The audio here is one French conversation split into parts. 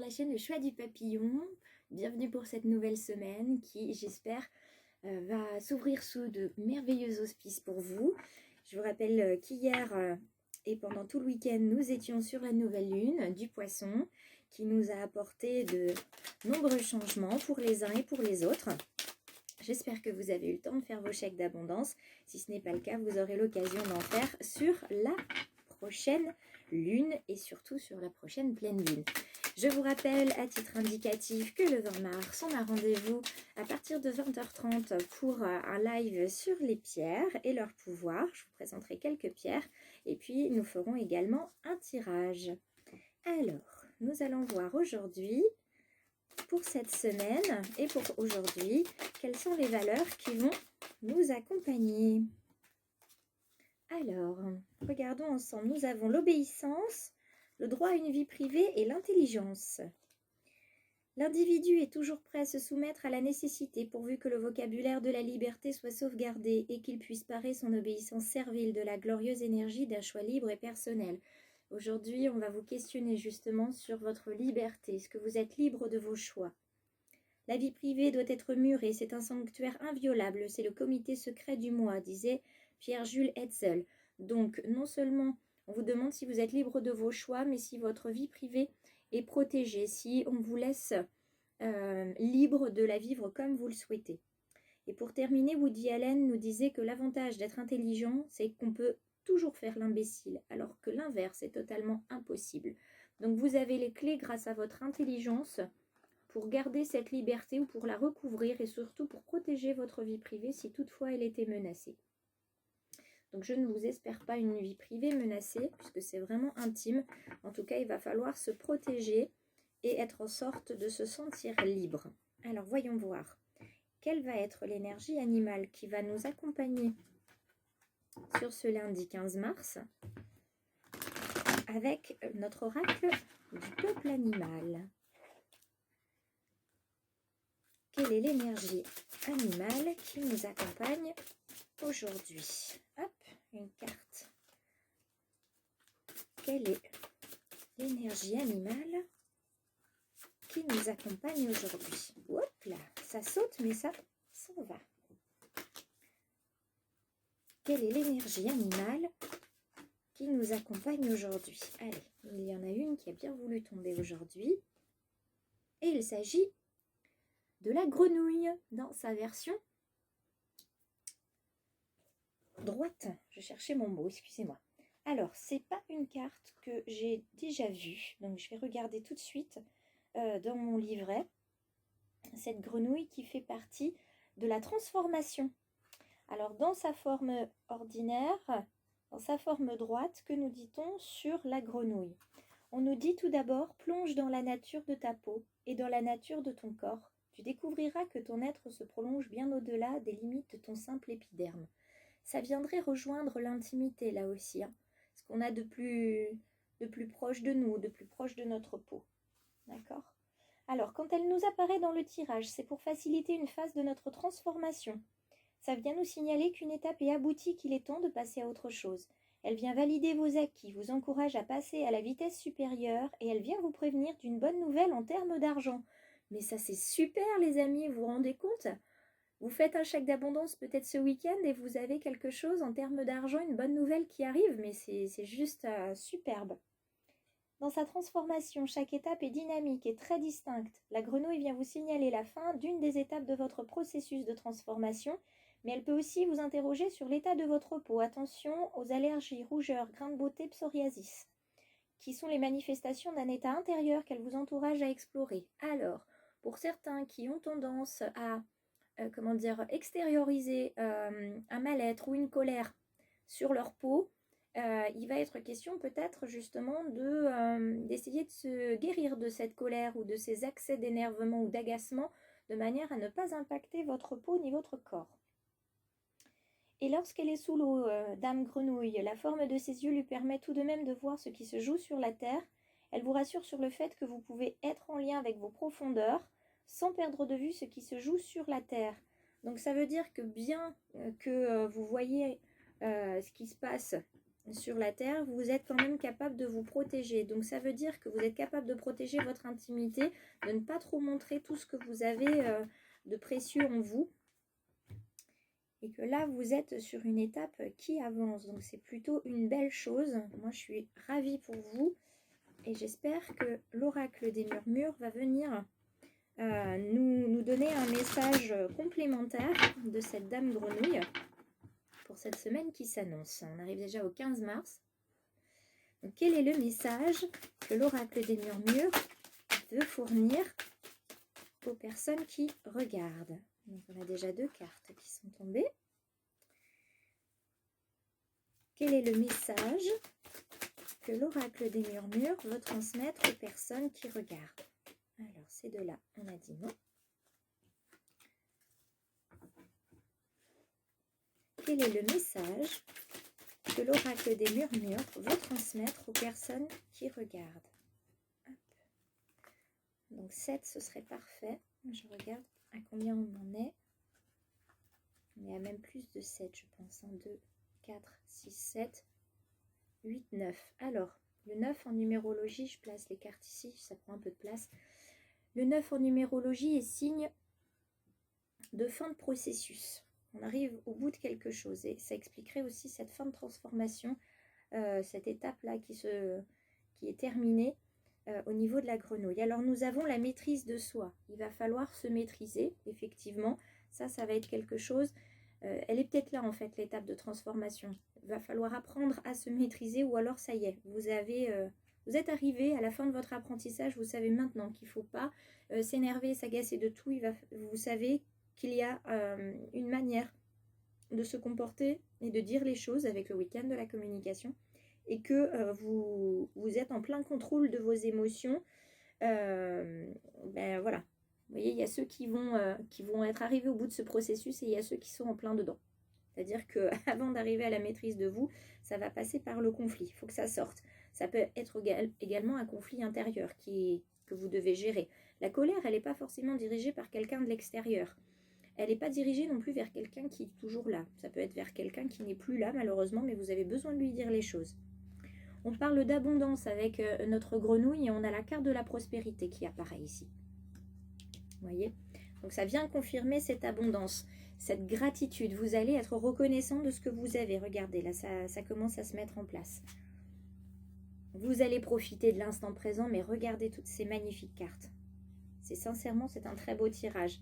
la chaîne Le Choix du Papillon. Bienvenue pour cette nouvelle semaine qui, j'espère, va s'ouvrir sous de merveilleux auspices pour vous. Je vous rappelle qu'hier et pendant tout le week-end, nous étions sur la nouvelle lune du Poisson qui nous a apporté de nombreux changements pour les uns et pour les autres. J'espère que vous avez eu le temps de faire vos chèques d'abondance. Si ce n'est pas le cas, vous aurez l'occasion d'en faire sur la prochaine lune et surtout sur la prochaine pleine lune. Je vous rappelle à titre indicatif que le 20 mars, on a rendez-vous à partir de 20h30 pour un live sur les pierres et leur pouvoir. Je vous présenterai quelques pierres et puis nous ferons également un tirage. Alors, nous allons voir aujourd'hui, pour cette semaine et pour aujourd'hui, quelles sont les valeurs qui vont nous accompagner. Alors, regardons ensemble. Nous avons l'obéissance, le droit à une vie privée et l'intelligence. L'individu est toujours prêt à se soumettre à la nécessité pourvu que le vocabulaire de la liberté soit sauvegardé et qu'il puisse parer son obéissance servile de la glorieuse énergie d'un choix libre et personnel. Aujourd'hui, on va vous questionner justement sur votre liberté. Est-ce que vous êtes libre de vos choix? La vie privée doit être murée, c'est un sanctuaire inviolable, c'est le comité secret du moi, disait Pierre-Jules Hetzel. Donc, non seulement on vous demande si vous êtes libre de vos choix, mais si votre vie privée est protégée, si on vous laisse libre de la vivre comme vous le souhaitez. Et pour terminer, Woody Allen nous disait que l'avantage d'être intelligent, c'est qu'on peut toujours faire l'imbécile, alors que l'inverse est totalement impossible. Donc, vous avez les clés grâce à votre intelligence pour garder cette liberté ou pour la recouvrir et surtout pour protéger votre vie privée si toutefois elle était menacée. Donc je ne vous espère pas une vie privée menacée puisque c'est vraiment intime. En tout cas, il va falloir se protéger et être en sorte de se sentir libre. Alors voyons voir. Quelle va être l'énergie animale qui va nous accompagner sur ce lundi 15 mars avec notre oracle du peuple animal. Quelle est l'énergie animale qui nous accompagne aujourd'hui? Hop, une carte. Quelle est l'énergie animale qui nous accompagne aujourd'hui? Hop là, ça saute mais ça s'en va. Quelle est l'énergie animale qui nous accompagne aujourd'hui? Allez, il y en a une qui a bien voulu tomber aujourd'hui. Et il s'agit de la grenouille dans sa version droite. Je cherchais mon mot, excusez-moi. Alors, c'est pas une carte que j'ai déjà vue, donc je vais regarder tout de suite dans mon livret cette grenouille qui fait partie de la transformation. Alors, dans sa forme ordinaire, dans sa forme droite, que nous dit-on sur la grenouille? On nous dit tout d'abord, plonge dans la nature de ta peau et dans la nature de ton corps. Tu découvriras que ton être se prolonge bien au-delà des limites de ton simple épiderme. Ça viendrait rejoindre l'intimité là aussi, hein, ce qu'on a de plus proche de nous, de plus proche de notre peau. D'accord? Alors, quand elle nous apparaît dans le tirage, c'est pour faciliter une phase de notre transformation. Ça vient nous signaler qu'une étape est aboutie, qu'il est temps de passer à autre chose. Elle vient valider vos acquis, vous encourage à passer à la vitesse supérieure et elle vient vous prévenir d'une bonne nouvelle en termes d'argent. Mais ça c'est super les amis, vous vous rendez compte? Vous faites un chèque d'abondance peut-être ce week-end et vous avez quelque chose en termes d'argent, une bonne nouvelle qui arrive, mais c'est juste superbe. Dans sa transformation, chaque étape est dynamique et très distincte. La grenouille vient vous signaler la fin d'une des étapes de votre processus de transformation, mais elle peut aussi vous interroger sur l'état de votre peau. Attention aux allergies, rougeurs, grains de beauté, psoriasis, qui sont les manifestations d'un état intérieur qu'elle vous encourage à explorer. Alors, pour certains qui ont tendance à extérioriser un mal-être ou une colère sur leur peau, il va être question peut-être justement d'essayer de se guérir de cette colère ou de ces accès d'énervement ou d'agacement de manière à ne pas impacter votre peau ni votre corps. Et lorsqu'elle est sous l'eau, Dame Grenouille, la forme de ses yeux lui permet tout de même de voir ce qui se joue sur la terre. Elle vous rassure sur le fait que vous pouvez être en lien avec vos profondeurs sans perdre de vue ce qui se joue sur la terre. Donc ça veut dire que bien que vous voyez ce qui se passe sur la Terre, vous êtes quand même capable de vous protéger. Donc ça veut dire que vous êtes capable de protéger votre intimité, de ne pas trop montrer tout ce que vous avez de précieux en vous. Et que là, vous êtes sur une étape qui avance. Donc c'est plutôt une belle chose. Moi, je suis ravie pour vous. Et j'espère que l'oracle des murmures va venir nous donner un message complémentaire de cette dame grenouille pour cette semaine qui s'annonce. On arrive déjà au 15 mars. Donc, quel est le message que l'oracle des murmures veut fournir aux personnes qui regardent? Donc, on a déjà 2 cartes qui sont tombées. Quel est le message que l'oracle des murmures veut transmettre aux personnes qui regardent? Alors, ces 2-là, on a dit non. Quel est le message que l'oracle des murmures veut transmettre aux personnes qui regardent? Hop. Donc 7, ce serait parfait. Je regarde à combien on en est. On est à même plus de 7, je pense. 1, 2, 4, 6, 7, 8, 9. Alors, le 9 en numérologie, je place les cartes ici, ça prend un peu de place. Le 9 en numérologie est signe de fin de processus. On arrive au bout de quelque chose et ça expliquerait aussi cette fin de transformation, cette étape-là qui est terminée au niveau de la grenouille. Alors nous avons la maîtrise de soi. Il va falloir se maîtriser, effectivement. Ça va être quelque chose. Elle est peut-être là en fait, l'étape de transformation. Il va falloir apprendre à se maîtriser ou alors ça y est, vous êtes arrivé à la fin de votre apprentissage. Vous savez maintenant qu'il ne faut pas s'énerver, s'agacer de tout. Vous savez qu'il y a une manière de se comporter et de dire les choses avec le week-end de la communication et que vous êtes en plein contrôle de vos émotions. Voilà. Vous voyez, il y a ceux qui vont être arrivés au bout de ce processus et il y a ceux qui sont en plein dedans. C'est-à-dire qu'avant d'arriver à la maîtrise de vous, ça va passer par le conflit. Il faut que ça sorte. Ça peut être également un conflit intérieur que vous devez gérer. La colère, elle n'est pas forcément dirigée par quelqu'un de l'extérieur. Elle n'est pas dirigée non plus vers quelqu'un qui est toujours là. Ça peut être vers quelqu'un qui n'est plus là, malheureusement, mais vous avez besoin de lui dire les choses. On parle d'abondance avec notre grenouille et on a la carte de la prospérité qui apparaît ici. Vous voyez? Donc ça vient confirmer cette abondance, cette gratitude. Vous allez être reconnaissant de ce que vous avez. Regardez, là, ça commence à se mettre en place. Vous allez profiter de l'instant présent, mais regardez toutes ces magnifiques cartes. Sincèrement, c'est un très beau tirage.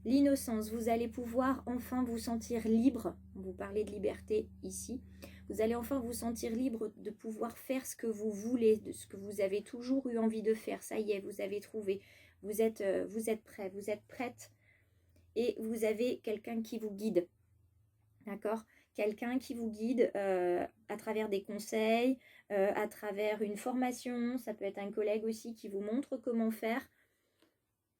L'innocence, vous allez pouvoir enfin vous sentir libre. Vous parlez de liberté ici. Vous allez enfin vous sentir libre de pouvoir faire ce que vous voulez, de ce que vous avez toujours eu envie de faire. Ça y est, vous avez trouvé. Vous êtes prêt, vous êtes prête. Et vous avez quelqu'un qui vous guide. D'accord? Quelqu'un qui vous guide à travers des conseils, à travers une formation. Ça peut être un collègue aussi qui vous montre comment faire.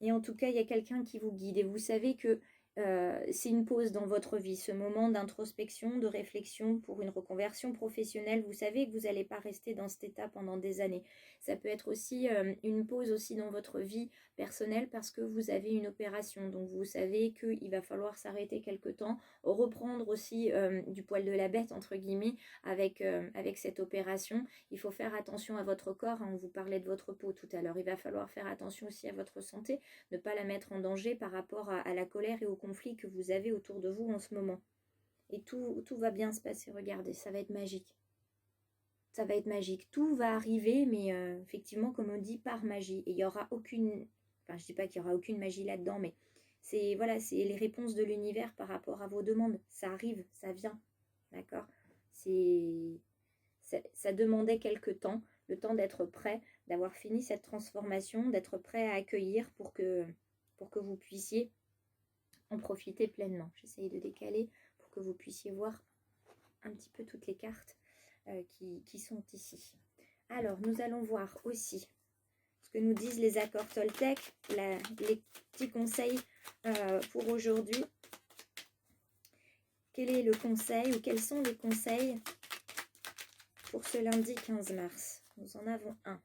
Et en tout cas, il y a quelqu'un qui vous guide. Et vous savez que c'est une pause dans votre vie, ce moment d'introspection, de réflexion pour une reconversion professionnelle. Vous savez que vous n'allez pas rester dans cet état pendant des années. Ça peut être aussi une pause aussi dans votre vie personnelle parce que vous avez une opération. Donc vous savez qu'il va falloir s'arrêter quelque temps, reprendre aussi du poil de la bête, entre guillemets, avec cette opération. Il faut faire attention à votre corps. On vous parlait de votre peau tout à l'heure. Il va falloir faire attention aussi à votre santé, ne pas la mettre en danger par rapport à la colère et au conflit que vous avez autour de vous en ce moment. Et tout va bien se passer. Regardez, ça va être magique. Ça va être magique. Tout va arriver, mais effectivement, comme on dit, par magie. Et il n'y aura aucune... Enfin, je ne dis pas qu'il n'y aura aucune magie là-dedans, mais c'est les réponses de l'univers par rapport à vos demandes. Ça arrive, ça vient. D'accord? Ça demandait quelque temps, le temps d'être prêt, d'avoir fini cette transformation, d'être prêt à accueillir pour que vous puissiez en profiter pleinement. J'essaye de décaler pour que vous puissiez voir un petit peu toutes les cartes qui sont ici. Alors, nous allons voir aussi ce que nous disent les accords Toltec, les petits conseils pour aujourd'hui. Quel est le conseil ou quels sont les conseils pour ce lundi 15 mars? Nous en avons un.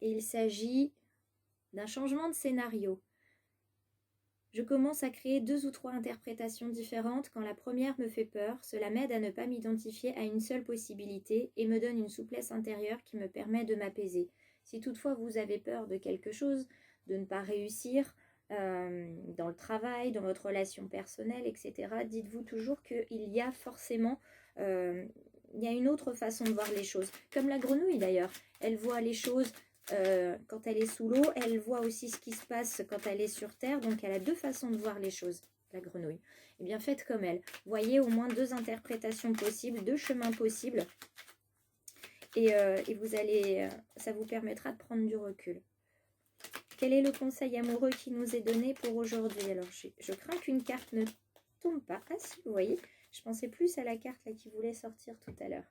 Et il s'agit d'un changement de scénario. Je commence à créer 2 ou 3 interprétations différentes. Quand la première me fait peur, cela m'aide à ne pas m'identifier à une seule possibilité et me donne une souplesse intérieure qui me permet de m'apaiser. Si toutefois vous avez peur de quelque chose, de ne pas réussir dans le travail, dans votre relation personnelle, etc., dites-vous toujours qu'il y a forcément il y a une autre façon de voir les choses. Comme la grenouille d'ailleurs, elle voit les choses quand elle est sous l'eau, elle voit aussi ce qui se passe quand elle est sur terre, donc elle a 2 façons de voir les choses, la grenouille. Eh bien faites comme elle, voyez au moins 2 interprétations possibles, 2 chemins possibles, et vous allez, ça vous permettra de prendre du recul. Quel est le conseil amoureux qui nous est donné pour aujourd'hui? Alors je crains qu'une carte ne tombe pas. Ah si, vous voyez, je pensais plus à la carte là qui voulait sortir tout à l'heure.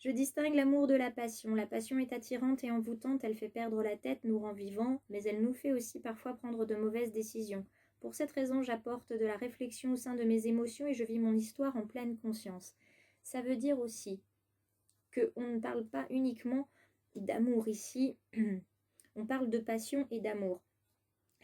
Je distingue l'amour de la passion. La passion est attirante et envoûtante, elle fait perdre la tête, nous rend vivants, mais elle nous fait aussi parfois prendre de mauvaises décisions. Pour cette raison, j'apporte de la réflexion au sein de mes émotions et je vis mon histoire en pleine conscience. Ça veut dire aussi qu'on ne parle pas uniquement d'amour ici, on parle de passion et d'amour.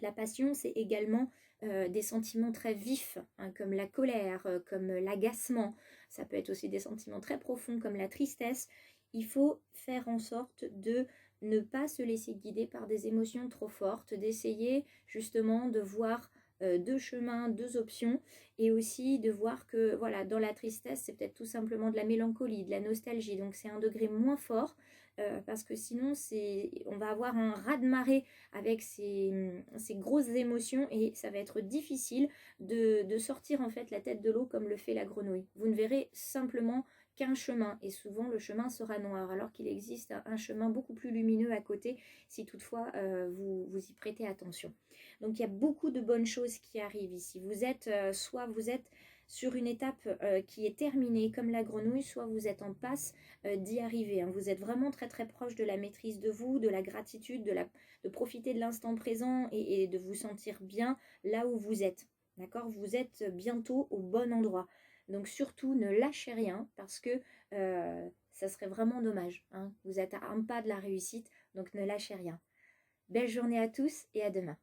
La passion, c'est également des sentiments très vifs, hein, comme la colère, comme l'agacement. Ça peut être aussi des sentiments très profonds, comme la tristesse. Il faut faire en sorte de ne pas se laisser guider par des émotions trop fortes, d'essayer justement de voir 2 chemins, 2 options, et aussi de voir que voilà, dans la tristesse, c'est peut-être tout simplement de la mélancolie, de la nostalgie, donc c'est un degré moins fort, parce que sinon on va avoir un raz-de-marée avec ces grosses émotions et ça va être difficile de sortir en fait la tête de l'eau comme le fait la grenouille. Vous ne verrez simplement qu'un chemin et souvent le chemin sera noir alors qu'il existe un chemin beaucoup plus lumineux à côté si toutefois vous y prêtez attention. Donc il y a beaucoup de bonnes choses qui arrivent ici. Vous êtes soit vous êtes sur une étape qui est terminée comme la grenouille, soit vous êtes en passe d'y arriver. Hein. Vous êtes vraiment très très proche de la maîtrise de vous, de la gratitude, de profiter de l'instant présent et de vous sentir bien là où vous êtes. D'accord? Vous êtes bientôt au bon endroit. Donc surtout ne lâchez rien parce que ça serait vraiment dommage. Hein. Vous êtes à un pas de la réussite, donc ne lâchez rien. Belle journée à tous et à demain.